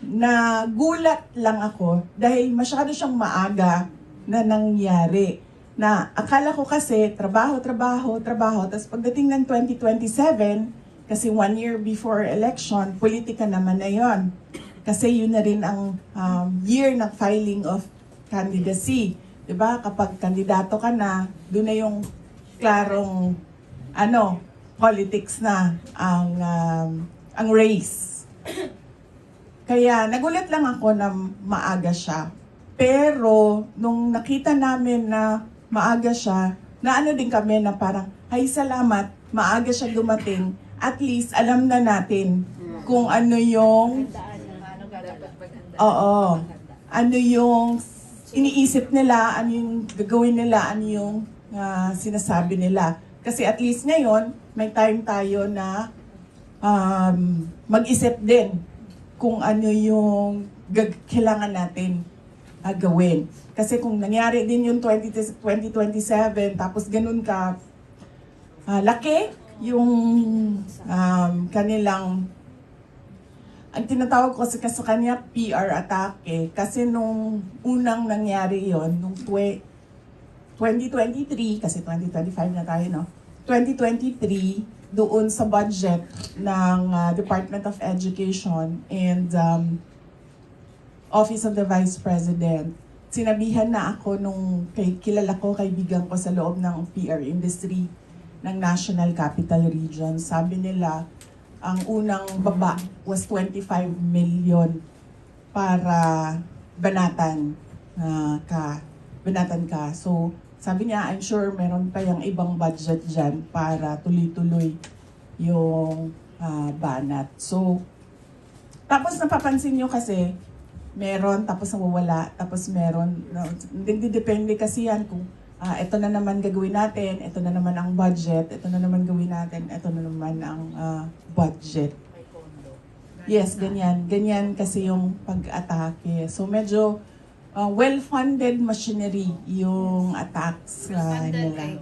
nagulat lang ako dahil masyado siyang maaga na nangyari. Na akala ko kasi trabaho, tapos pagdating ng 2027, kasi 1 year before election, politika naman na yon. Kasi yun na rin ang year ng filing of candidacy. Diba? Kapag kandidato ka na, doon na yung klarong politics na ang race. Kaya nagulat lang ako na maaga siya. Pero nung nakita namin na maaga siya, naano din kami na parang, ay salamat, maaga siya dumating. At least alam na natin kung ano yung ano yung iniisip nila, ano yung gagawin nila, ano yung sinasabi nila. Kasi at least ngayon, may time tayo na mag-isip din kung ano yung kailangan natin gawin. Kasi kung nangyari din yung 2027, tapos ganun ka laki yung kanilang, ang tinatawag ko sa kanya PR atake. Kasi nung unang nangyari yon nung 2023, kasi 2025 na tayo, no? 2023, doon sa budget ng Department of Education and Office of the Vice President, sinabihan na ako nung kilala ko, kaibigan ko sa loob ng PR industry ng National Capital Region. Sabi nila, ang unang baba was 25 million para banatan ka. So, sabi niya, I'm sure meron pa yung ibang budget dyan para tuloy-tuloy yung banat. So, tapos napapansin nyo kasi, meron, tapos nawawala, tapos meron. Hindi depende kasi yan kung ito na naman gagawin natin, ito na naman ang budget, ito na naman gawin natin, ito na naman ang budget. Yes, ganyan. Ganyan kasi yung pag-atake. So, medyo well-funded machinery yung attacks nila.